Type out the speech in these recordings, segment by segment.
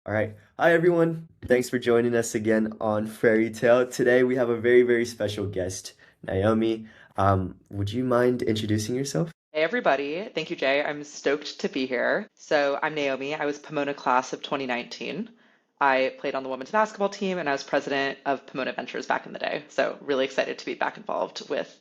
All right. Hi, everyone. Thanks for joining us again on Frary Tale. Today we have a very, very special guest, Naomi. Would you mind introducing yourself? Hey everybody, thank you Jay. I'm stoked to be here. So I'm Naomi. I was Pomona class of 2019. I played on the women's basketball team and I was president of Pomona Ventures back in the day. So really excited to be back involved with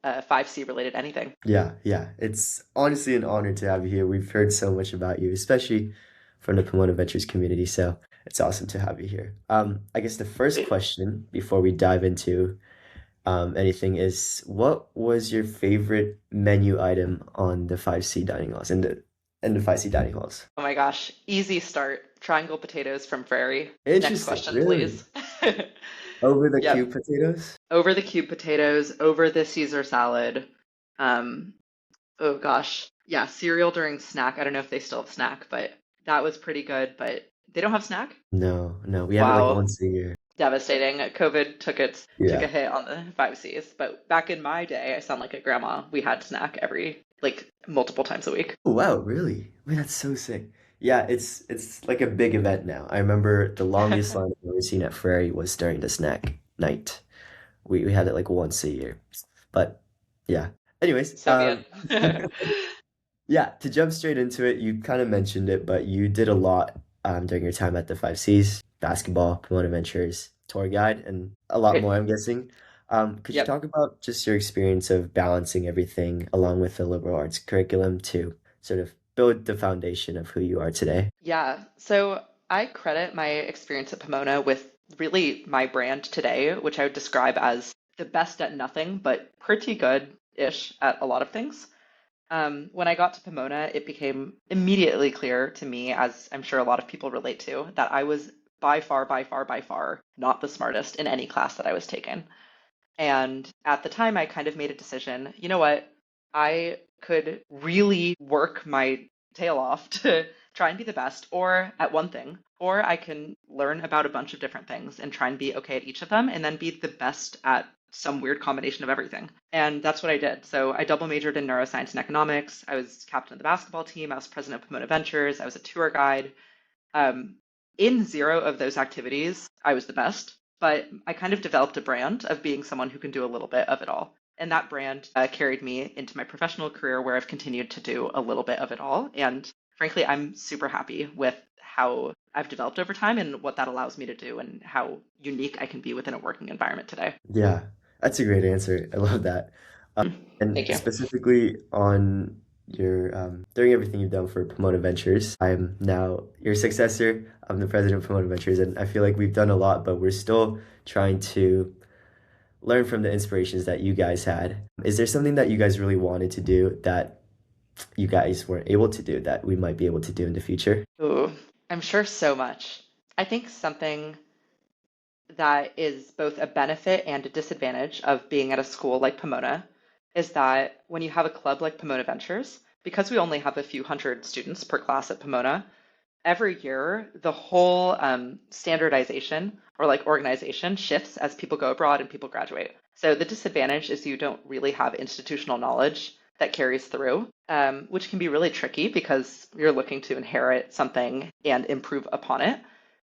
5C related anything. Yeah. It's honestly an honor to have you here. We've heard so much about you, especially from the Pomona Ventures community. So it's awesome to have you here. I guess the first question before we dive into anything is what was your favorite menu item on the 5C dining halls in the 5C dining halls? Oh my gosh, easy start. Triangle potatoes from Frary. Next Interesting, question, really. please. Over the Yep. cube potatoes? Over the cube potatoes, over the Caesar salad. Um, oh gosh. Yeah, cereal during snack. I don't know if they still have snack, but that was pretty good. But they don't have snack? No, we have it like Wow, once a year. devastating. COVID took a Yeah. hit on the 5Cs, but back in my day, I sound like a grandma. We had snack every like multiple times a week. Oh, wow, really? Wait, that's so sick. Yeah, it's like a big event now. I remember the longest line I've ever seen at Frary was during the snack night. We had it like once a year. But yeah. Anyways, So be it. yeah, to jump straight into it, you kind of mentioned it, but you did a lot during your time at the 5Cs, basketball, Pomona Ventures, tour guide, and a lot Right. more, I'm guessing. Could you Yep. talk about just your experience of balancing everything along with the liberal arts curriculum to sort of build the foundation of who you are today? Yeah. So I credit my experience at Pomona with really my brand today, which I would describe as the best at nothing, but pretty good-ish at a lot of things. When I got to Pomona, it became immediately clear to me, as I'm sure a lot of people relate to, that I was by far not the smartest in any class that I was taking. And at the time, I kind of made a decision, you know what? I could really work my tail off to try and be the best or at one thing, or I can learn about a bunch of different things and try and be okay at each of them and then be the best at some weird combination of everything. And that's what I did. So I double majored in neuroscience and economics. I was captain of the basketball team. I was president of Pomona Ventures. I was a tour guide. Um, in zero of those activities, I was the best, but I kind of developed a brand of being someone who can do a little bit of it all. And that brand carried me into my professional career where I've continued to do a little bit of it all. And frankly, I'm super happy with how I've developed over time and what that allows me to do and how unique I can be within a working environment today. Yeah, that's a great answer. I love that. And Thank you. specifically on your during everything you've done for Pomona Ventures, I'm now your successor. I'm the president of Pomona Ventures, and I feel like we've done a lot, but we're still trying to learn from the inspirations that you guys had. Is there something that you guys really wanted to do that you guys weren't able to do that we might be able to do in the future? Ooh, I'm sure so much. I think something that is both a benefit and a disadvantage of being at a school like Pomona is that when you have a club like Pomona Ventures, because we only have a few hundred students per class at Pomona, every year the whole standardization or like organization shifts as people go abroad and people graduate. So the disadvantage is you don't really have institutional knowledge that carries through, which can be really tricky because you're looking to inherit something and improve upon it.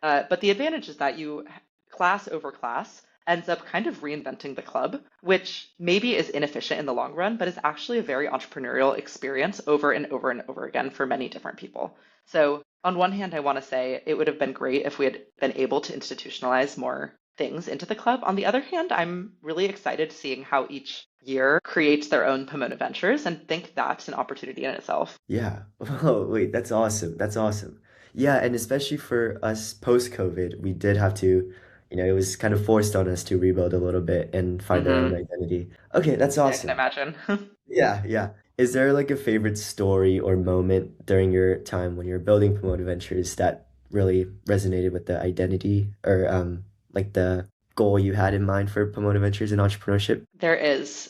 But the advantage is that you, class over class, ends up kind of reinventing the club, which maybe is inefficient in the long run, but is actually a very entrepreneurial experience over and over and over again for many different people. So, on one hand, I want to say it would have been great if we had been able to institutionalize more things into the club. On the other hand, I'm really excited seeing how each year creates their own Pomona Ventures and think that's an opportunity in itself. Yeah. Oh, wait, that's awesome. That's awesome. Yeah, and especially for us post-COVID, we did have to, it was kind of forced on us to rebuild a little bit and find our own Hmm. identity. Okay, that's Yeah, I can awesome. imagine. Yeah. Is there like a favorite story or moment during your time when you're building Promote Ventures that really resonated with the identity or like the goal you had in mind for Promote Ventures and entrepreneurship? There is.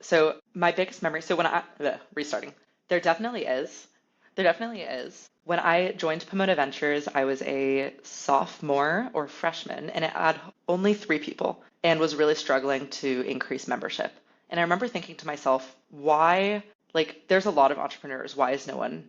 So my biggest memory, so restarting, there definitely is. There definitely is. When I joined Pomona Ventures, I was a sophomore or freshman, and it had only 3 people and was really struggling to increase membership. And I remember thinking to myself, why, like, there's a lot of entrepreneurs. Why is no one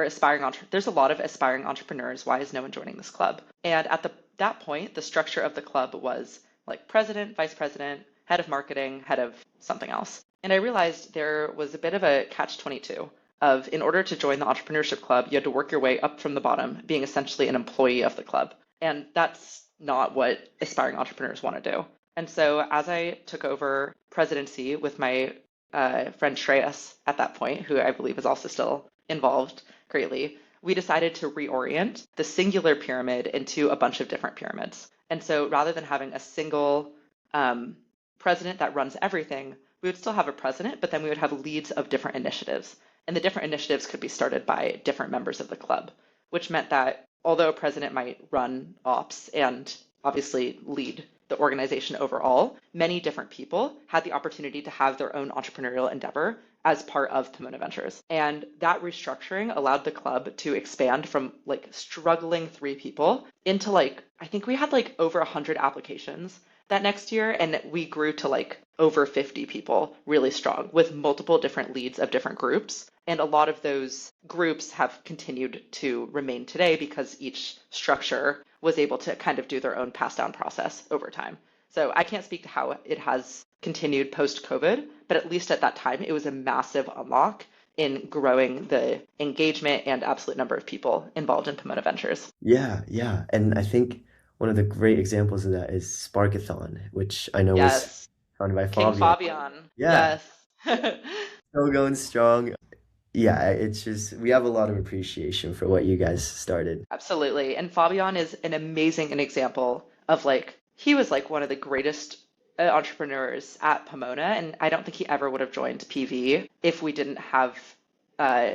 or there's a lot of aspiring entrepreneurs. Why is no one joining this club? And at that point, the structure of the club was like president, vice president, head of marketing, head of something else. And I realized there was a bit of a catch-22 of in order to join the entrepreneurship club, you had to work your way up from the bottom, being essentially an employee of the club. And that's not what aspiring entrepreneurs want to do. And so as I took over presidency with my friend Shreyas at that point, who I believe is also still involved greatly, we decided to reorient the singular pyramid into a bunch of different pyramids. And so rather than having a single president that runs everything, we would still have a president, but then we would have leads of different initiatives. And the different initiatives could be started by different members of the club, which meant that although a president might run ops and obviously lead the organization overall, many different people had the opportunity to have their own entrepreneurial endeavor as part of Pomona Ventures. And that restructuring allowed the club to expand from like struggling 3 people into like, I think we had like over 100 applications that next year, and we grew to like over 50 people really strong with multiple different leads of different groups. And a lot of those groups have continued to remain today because each structure was able to kind of do their own pass down process over time. So I can't speak to how it has continued post COVID, but at least at that time, it was a massive unlock in growing the engagement and absolute number of people involved in Pomona Ventures. Yeah, yeah. And I think one of the great examples of that is Sparkathon, which I know was Yes. founded by King Fabian. Fabian. Yeah, Yes. still going strong. Yeah, it's just we have a lot of appreciation for what you guys started. Absolutely. And Fabian is an amazing example of like, he was like one of the greatest entrepreneurs at Pomona. And I don't think he ever would have joined PV if we didn't have uh,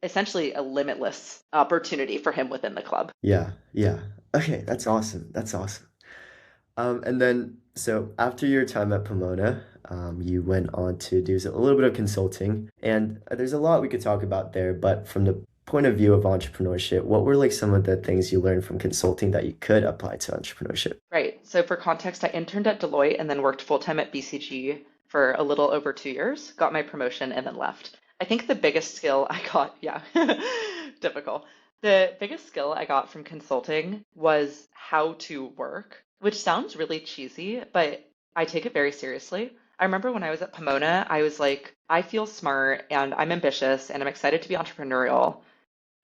essentially a limitless opportunity for him within the club. Yeah, yeah. Okay, that's awesome. That's awesome. And then, so after your time at Pomona, you went on to do a little bit of consulting, and there's a lot we could talk about there. But from the point of view of entrepreneurship, what were like some of the things you learned from consulting that you could apply to entrepreneurship? Right. So for context, I interned at Deloitte and then worked full time at BCG for a little over 2 years, got my promotion, and then left. I think the biggest skill I got, yeah, typical. The biggest skill I got from consulting was how to work, which sounds really cheesy, but I take it very seriously. I remember when I was at Pomona, I was like, I feel smart and I'm ambitious and I'm excited to be entrepreneurial,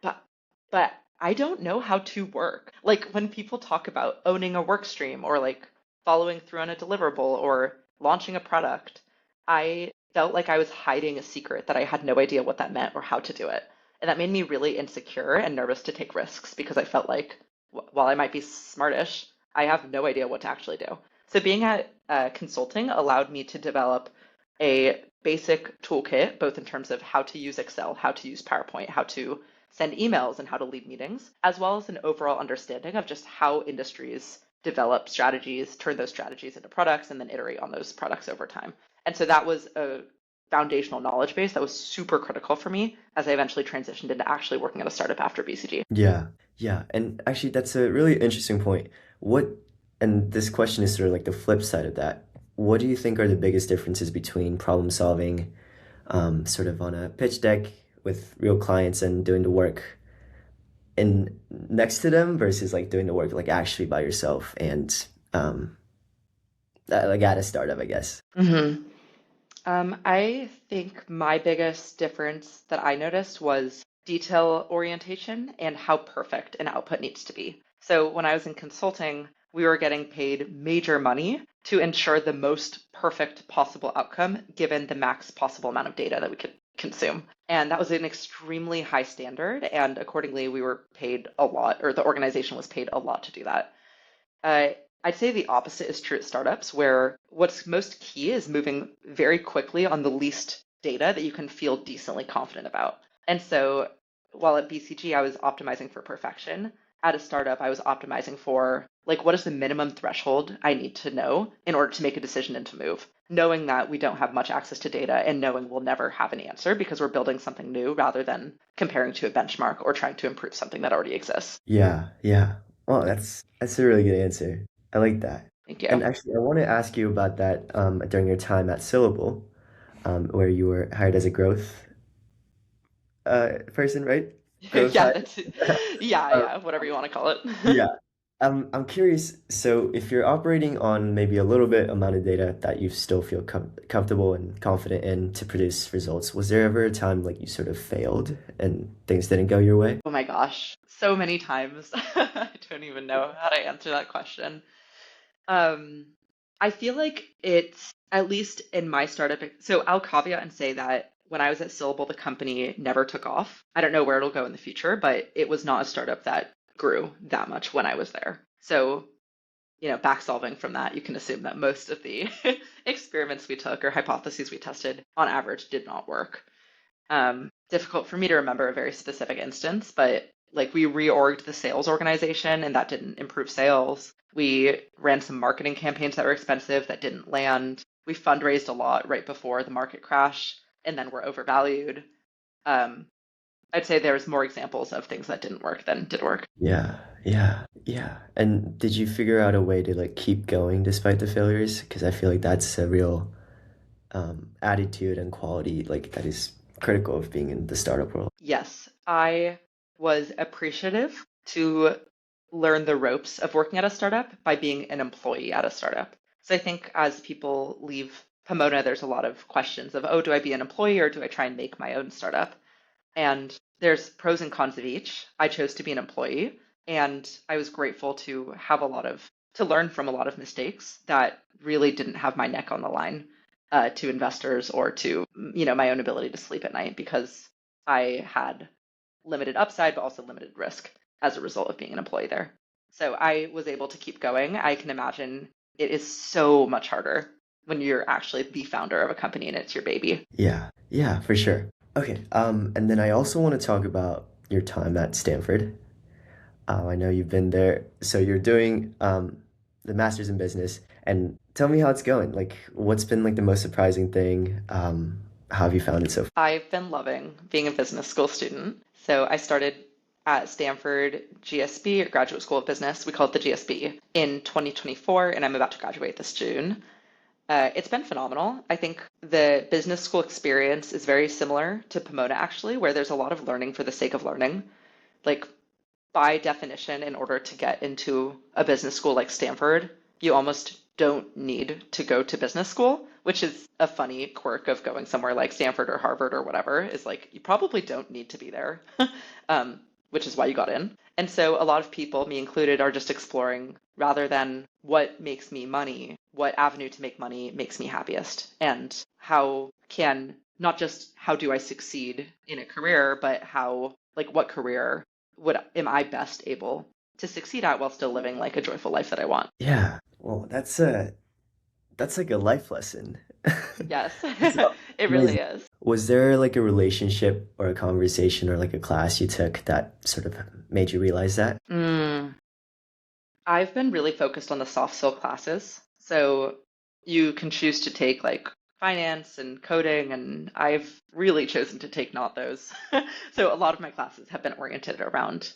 but but I don't know how to work. Like when people talk about owning a work stream or like following through on a deliverable or launching a product, I felt like I was hiding a secret that I had no idea what that meant or how to do it. And that made me really insecure and nervous to take risks because I felt like while I might be smartish, I have no idea what to actually do. So being at consulting allowed me to develop a basic toolkit, both in terms of how to use Excel, how to use PowerPoint, how to send emails and how to lead meetings, as well as an overall understanding of just how industries develop strategies, turn those strategies into products, and then iterate on those products over time. And so that was a foundational knowledge base that was super critical for me as I eventually transitioned into actually working at a startup after BCG. Yeah, yeah. And actually, that's a really interesting point. What, and this question is sort of like the flip side of that. What do you think are the biggest differences between problem solving, sort of on a pitch deck with real clients and doing the work in next to them versus like doing the work like actually by yourself and like at a startup, I guess. hmm I think my biggest difference that I noticed was detail orientation and how perfect an output needs to be. So when I was in consulting, we were getting paid major money to ensure the most perfect possible outcome given the max possible amount of data that we could consume. And that was an extremely high standard. And accordingly, we were paid a lot, or the organization was paid a lot to do that. Uh, I'd say the opposite is true at startups, where what's most key is moving very quickly on the least data that you can feel decently confident about. And so while at BCG, I was optimizing for perfection, at a startup, I was optimizing for like, what is the minimum threshold I need to know in order to make a decision and to move? Knowing that we don't have much access to data and knowing we'll never have an answer because we're building something new rather than comparing to a benchmark or trying to improve something that already exists. Yeah, yeah. Oh, that's a really good answer. I like that. Thank And you. actually, I want to ask you about that during your time at Syllable, where you were hired as a growth. person, right? Growth Yeah, hack. that's yeah, Um, yeah, whatever you want to call it. yeah. I'm curious. So, if you're operating on maybe a little bit amount of data that you still feel comfortable and confident in to produce results, was there ever a time like you sort of failed and things didn't go your way? Oh my gosh, so many times. I don't even know how to answer that question. Um, I feel like it's at least in my startup. So I'll caveat and say that when I was at Syllable, the company never took off. I don't know where it'll go in the future, but it was not a startup that grew that much when I was there. So, back solving from that, you can assume that most of the experiments we took or hypotheses we tested on average did not work. Difficult for me to remember a very specific instance, but like we reorged the sales organization and that didn't improve sales. We ran some marketing campaigns that were expensive that didn't land. We fundraised a lot right before the market crash and then were overvalued. Um, I'd say there's more examples of things that didn't work than did work. Yeah, yeah, yeah. And did you figure out a way to like keep going despite the failures? Because I feel like that's a real attitude and quality like that is critical of being in the startup world. Yes, I was appreciative to learn the ropes of working at a startup by being an employee at a startup. So I think as people leave Pomona, there's a lot of questions of, oh, do I be an employee or do I try and make my own startup? And there's pros and cons of each. I chose to be an employee, and I was grateful to have to learn from a lot of mistakes that really didn't have my neck on the line to investors or to, my own ability to sleep at night because I had limited upside, but also limited risk as a result of being an employee there. So I was able to keep going. I can imagine it is so much harder when you're actually the founder of a company and it's your baby. Yeah, yeah, for sure. Okay, and then I also want to talk about your time at Stanford. I know you've been there, so you're doing the master's in business, and tell me how it's going. Like, what's been like the most surprising thing? How have you found it so far? I've been loving being a business school student. So I started at Stanford GSB, or Graduate School of Business. We call it the GSB in 2024, and I'm about to graduate this June. It's been phenomenal. I think the business school experience is very similar to Pomona, actually, where there's a lot of learning for the sake of learning. Like, by definition, in order to get into a business school like Stanford, you almost don't need to go to business school, which is a funny quirk of going somewhere like Stanford or Harvard or whatever, is like you probably don't need to be there, which is why you got in. And so a lot of people, me included, are just exploring rather than what makes me money, what avenue to make money makes me happiest, and how can not just how do I succeed in a career, but how, like, what career what am I best able to succeed at while still living like a joyful life that I want? Yeah, well, that's like a life lesson. Yes, That's it really amazing. is. Was there like a relationship or a conversation or like a class you took that sort of made you realize that? Mm, I've been really focused on the soft skill classes. So you can choose to take like finance and coding, and I've really chosen to take not those. So a lot of my classes have been oriented around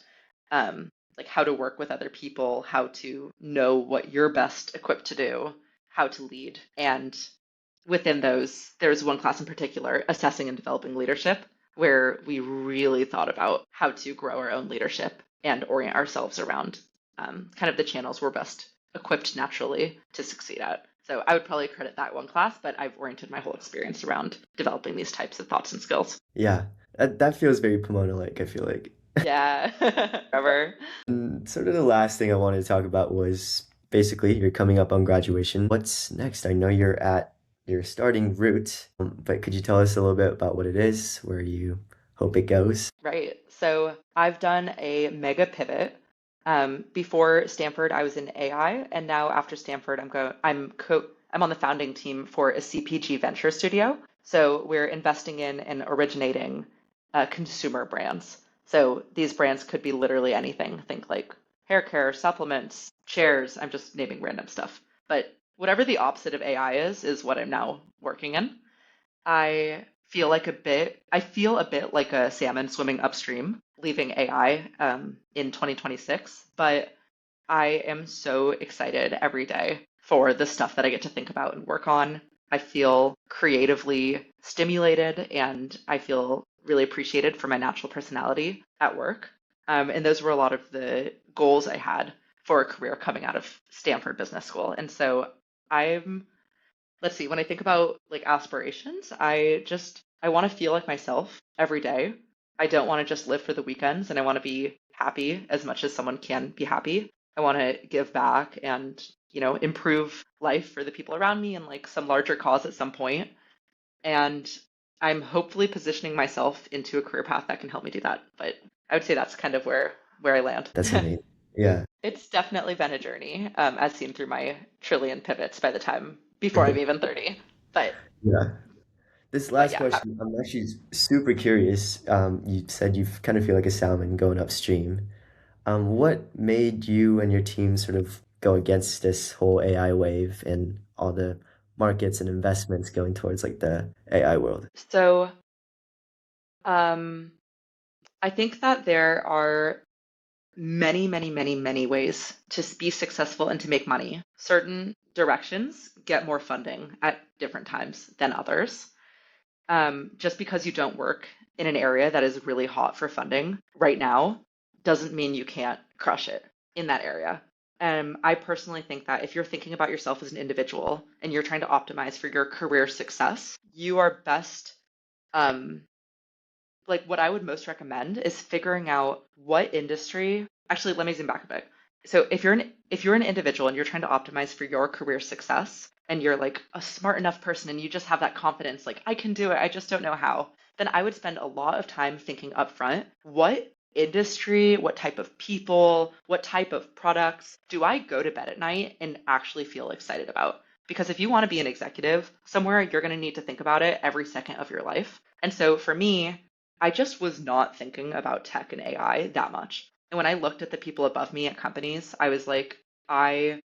like how to work with other people, how to know what you're best equipped to do, how to lead. And within those, there's one class in particular, assessing and developing leadership, where we really thought about how to grow our own leadership and orient ourselves around kind of the channels we're best equipped naturally to succeed at. So I would probably credit that one class, but I've oriented my whole experience around developing these types of thoughts and skills. Yeah, that feels very Pomona-like, I feel like. Yeah, forever. And sort of the last thing I wanted to talk about was basically you're coming up on graduation. What's next? I know you're at your starting route, but could you tell us a little bit about what it is, where you hope it goes? Right. So I've done a mega pivot. Before Stanford, I was in AI, and now after Stanford, I'm on the founding team for a CPG Venture Studio. So we're investing in and originating consumer brands. So these brands could be literally anything. Think like hair care, supplements, chairs. I'm just naming random stuff. But whatever the opposite of AI is what I'm now working in. I feel a bit like a salmon swimming upstream, leaving AI in 2026, but I am so excited every day for the stuff that I get to think about and work on. I feel creatively stimulated and I feel really appreciated for my natural personality at work. And those were a lot of the goals I had for a career coming out of Stanford Business School. And so I'm, let's see, when I think about like aspirations, I want to feel like myself every day. I don't want to just live for the weekends, and I want to be happy as much as someone can be happy. I want to give back and, improve life for the people around me and like some larger cause at some point. And I'm hopefully positioning myself into a career path that can help me do that. But I would say that's kind of where I land. That's amazing. Yeah. It's definitely been a journey, as seen through my trillion pivots by the time before I'm even 30. But Yeah. This but last yeah. question, I'm actually super curious. You said you kind of feel like a salmon going upstream. What made you and your team sort of go against this whole AI wave and all the markets and investments going towards like the AI world? So um, I think that there are many, many, many, many ways to be successful and to make money. Certain directions get more funding at different times than others. Just because you don't work in an area that is really hot for funding right now doesn't mean you can't crush it in that area. I personally think that if you're thinking about yourself as an individual and you're trying to optimize for your career success, you are best, um, like what I would most recommend is figuring out what industry. Actually, let me zoom back a bit. So if you're an individual and you're trying to optimize for your career success and you're like a smart enough person and you just have that confidence, like I can do it, I just don't know how, then I would spend a lot of time thinking upfront, what industry, what type of people, what type of products do I go to bed at night and actually feel excited about? Because if you want to be an executive somewhere, you're going to need to think about it every second of your life. And so for me, I just was not thinking about tech and AI that much. And when I looked at the people above me at companies, I was like, and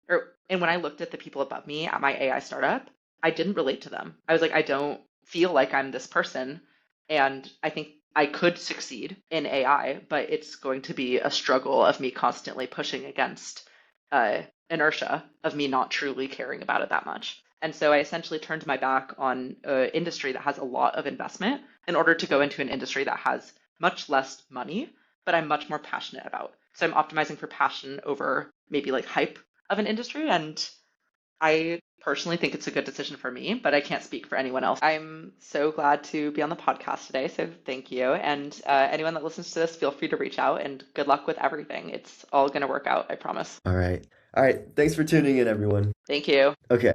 when I looked at the people above me at my AI startup, I didn't relate to them. I was like, I don't feel like I'm this person. And I think I could succeed in AI, but it's going to be a struggle of me constantly pushing against inertia of me not truly caring about it that much. And so I essentially turned my back on an industry that has a lot of investment in order to go into an industry that has much less money, but I'm much more passionate about. So I'm optimizing for passion over maybe like hype of an industry. And I personally think it's a good decision for me, but I can't speak for anyone else. I'm so glad to be on the podcast today. So thank you. And anyone that listens to this, feel free to reach out and good luck with everything. It's all going to work out, I promise. All right. All right. Thanks for tuning in, everyone. Thank you. Okay.